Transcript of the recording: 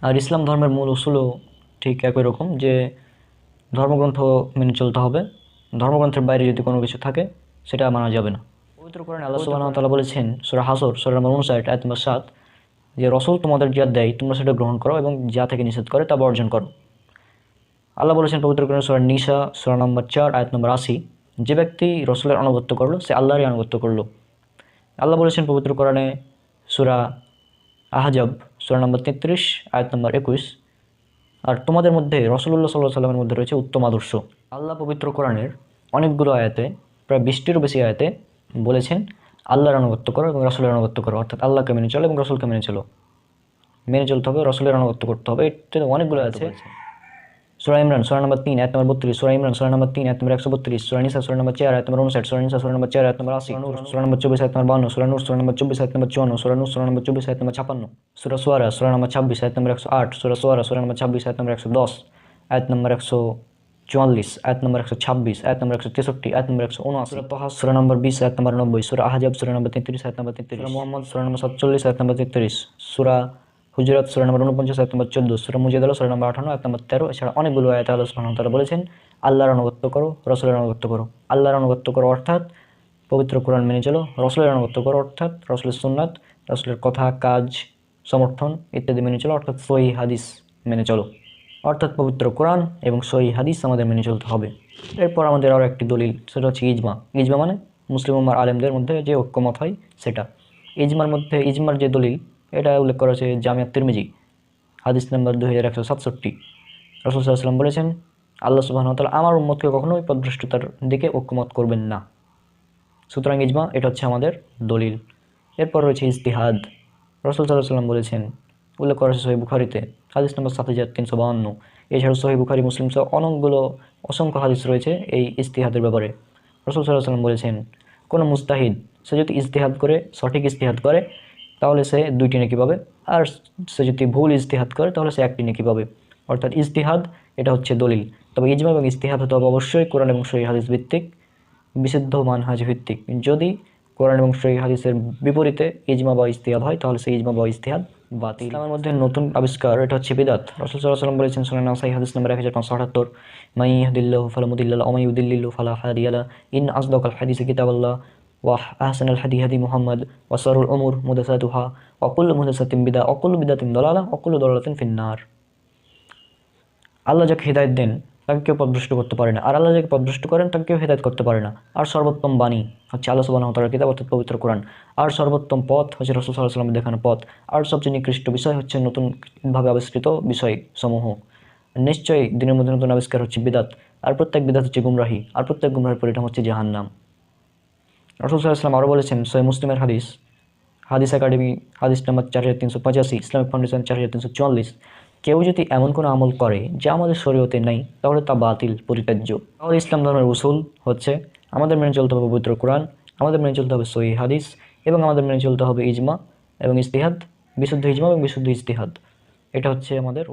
আর ইসলাম ধর্মের মূল উসুলও ঠিক একই রকম, যে ধর্মগ্রন্থ মেনে চলতে হবে। ধর্মগ্রন্থের বাইরে যদি কোনো কিছু থাকে সেটা মানা যাবে না। পবিত্র কোরআনে আল্লাহ সুবহানাহু ওয়া তাআলা বলেছেন সূরা হাসর সূরা নম্বর 59 আয়াত নম্বর 7, যে রসুল তোমাদের যা দেয় তোমরা সেটা গ্রহণ করো এবং যা থেকে নিষেধ করে তা বর্জন করো। আল্লাহ বলেছেন পবিত্র কোরআনে সূরা নিসা সূরা নম্বর 4 আয়াত নম্বর 80, যে ব্যক্তি রসুলের আনুগত্য করলো সে আল্লাহরই আনুগত্য করলো। আল্লাহ বলেছেন পবিত্র কোরআনে সূরা আহজাব সূরা নম্বর 33 আয়াত নম্বর 21, আর তোমাদের মধ্যে রাসূলুল্লাহ সাল্লাল্লাহু আলাইহি সাল্লামের মধ্যে রয়েছে উত্তম আদর্শ। আল্লাহ পবিত্র কোরআনের অনেকগুলো আয়াতে, প্রায় 20টিরও বেশি আয়াতে বলেছেন আল্লাহর আনুগত্য করো এবং রাসূলের আনুগত্য করো, অর্থাৎ আল্লাহকে মেনে চলো এবং রাসূলকে মেনে চলো, মেনে চলতে হবে, রাসূলের আনুগত্য করতে হবে। এতে অনেকগুলো আছে। সূরা ইমরান সূরা নম্বর 3 আয়াত নম্বর 32, সূরা ইমরান সূরা নম্বর 3 আয়াত নম্বর 132, সূরা নিসা সূরা নম্বর 4 আয়াত নম্বর 59, সূরা নিসা সূরা নম্বর 4 আয়াত নম্বর 80, সূরা নম্বর 24 আয়াত নম্বর 52, সূরা নূর সূরা নম্বর 24 আয়াত নম্বর 54, সূরা নূর সূরা নম্বর 24 আয়াত নম্বর 56, সূরা শুআরা সূরা নম্বর 26 আয়াত নম্বর 108, সূরা শুআরা সূরা নম্বর 26 আয়াত নম্বর 110, আয়াত নম্বর 144, আয়াত নম্বর 126, আয়াত নম্বর 163, আয়াত নম্বর 179, সূরা তাহা সূরা নম্বর 20 আয়াত নম্বর 90, সূরা আহজাব সূরা নম্বর 33 আয়াত নম্বর 33, সূরা মুহাম্মদ সূরা নম্বর 47 আয়াত নম্বর 33, সূরা হুজুরাত সূরা নম্বর 49 আয়াত নম্বর 14, সূরা মুজাদালা সূরা নম্বর 58 আয়াত নম্বর 13। এছাড়া অনেকগুলো আয়াতে আল্লাহ সুবহানাহু ওয়া তাআলা বলেছেন আল্লাহর আনুগত্য করো, রাসূলের আনুগত্য করো। আল্লাহর আনুগত্য করো অর্থাৎ পবিত্র কোরআন মেনে চলো, রাসূলের আনুগত্য করো অর্থাৎ রাসূলের সুন্নাত, রাসূলের কথা, কাজ, সমর্থন ইত্যাদি মেনে চলো, অর্থাৎ সহিহ হাদিস মেনে চলো। অর্থাৎ পবিত্র কোরআন এবং সহিহ হাদিস আমাদের মেনে চলতে হবে। এরপর আমাদের আরও একটি দলিল, সেটা হচ্ছে ইজমা। ইজমা মানে মুসলিম উম্মার আলেমদের মধ্যে যে ঐক্যমত হয় সেটা। ইজমার যে দলিল, এটা উল্লেখ করা হয়েছে জামিয়াত তিরমিজি হাদিস নাম্বার 2167। রাসূল সাল্লাল্লাহু আলাইহি ওয়াসাল্লাম বলেছেন আল্লাহ সুবহানাহু ওয়া তাআলা আমার উম্মতকে কখনোই পথভ্রষ্টতার দিকে ঐক্যমত করবেন না। সুতরাং ইজমা এটা হচ্ছে আমাদের দলিল। এরপর রয়েছে ইজতিহাদ। রাসূল সাল্লাল্লাহু আলাইহি ওয়াসাল্লাম বলেছেন, উল্লেখ করা হয়েছে সহিহ বুখারীতে হাদিস নম্বর 7352। এছাড়াও সহিহ বুখারী, মুসলিম সহ অসংখ্য হাদিস রয়েছে এই ইজতিহাদের ব্যাপারে। রাসূল সাল্লাল্লাহু আলাইহি ওয়াসাল্লাম বলেছেন কোনো মুজতাহিদ সে যদি ইজতিহাদ করে, সঠিক ইজতিহাদ করে, তাহলে সে 2টি নেকি পাবে, আর সে যদি ভুল ইজতিহাদ করে তাহলে সে 1টি নেকি পাবে। অর্থাৎ ইজতিহাদ এটা হচ্ছে দলিল। তবে ইজমা এবং ইজতিহাদ হতে হবে অবশ্যই কোরআন এবং সহিহ হাদিস ভিত্তিক, বিশুদ্ধ মানহাজ ভিত্তিক। যদি কোরআন এবং সহিহ হাদিসের বিপরীতে ইজমা বা ইজতিহাদ হয় তাহলে সেই ইজমা বা ইজতিহাদ বাতিল। ইসলামের মধ্যে নতুন আবিষ্কার এটা হচ্ছে বিদআত। রাসূল সাল্লাল্লাহু আলাইহি ওয়াসাল্লাম বলেছেন সুনান নাসাঈ হাদিস নম্বর 1578, মান ইয়াহদিল্লাহু ফালা মুদিল্লা লাহু ওয়া মান ইউদ্লিল্হু ফালা হাদিয়া লাহু, ইন আসদাকাল হাদিসি কিতাবাল্লাহ ওয়া আহসানাল হাদি হাদি মুহাম্মদ ওয়া শাররুল উমুর মুহদাসাতুহা ওয়া কুল্লু মুহদাসাতিন বিদআহ ওয়া কুল্লু বিদআতিন দালালাহ ওয়া কুল্লু দালালাতিন ফিন্নার। আল্লাহ যাকে হিদায়াত দেন তাকে কেউ পথভ্রষ্ট করতে পারে না, আর আল্লাহ যাকে পথভ্রষ্ট করেন তাকে কেউ হিদায়াত করতে পারে না। আর সর্বোত্তম বাণী হচ্ছে আল্লাহ সুবহানাহু ওয়া তাআলার কিতাব অর্থাৎ পবিত্র কোরআন, আর সর্বোত্তম পথ হচ্ছে রাসূল সাল্লাল্লাহু আলাইহি ওয়াসাল্লামের দেখানো পথ, আর সবচেয়ে নিকৃষ্ট বিষয় হচ্ছে নতুনভাবে আবিষ্কৃত বিষয়সমূহ। নিশ্চয়ই দিনের মধ্যে নতুন আবিষ্কার হচ্ছে বিদআত, আর প্রত্যেক বিদআত হচ্ছে গুমরাহি, আর প্রত্যেক গুমরাহির পরিণাম হচ্ছে জাহান্নাম। রাসূল সাল্লাল্লাহু আলাইহি ওয়াসাল্লাম আরও বলেছেন সহিহ মুসলিমের হাদিস, হাদিস একাডেমি হাদিস নাম্বার 4385, ইসলামিক ফাউন্ডেশন 4344, কেউ যদি এমন কোনো আমল করে যা আমাদের শরীয়তে নেই তাহলে তা বাতিল, পরিত্যাজ্য। তাহলে ইসলাম ধর্মের উসুল হচ্ছে আমাদের মেনে চলতে হবে পবিত্র কোরআন, আমাদের মেনে চলতে হবে সহিহ হাদিস, এবং আমাদের মেনে চলতে হবে ইজমা এবং ইজতিহাদ, বিশুদ্ধ ইজমা এবং বিশুদ্ধ ইজতিহাদ। এটা হচ্ছে আমাদের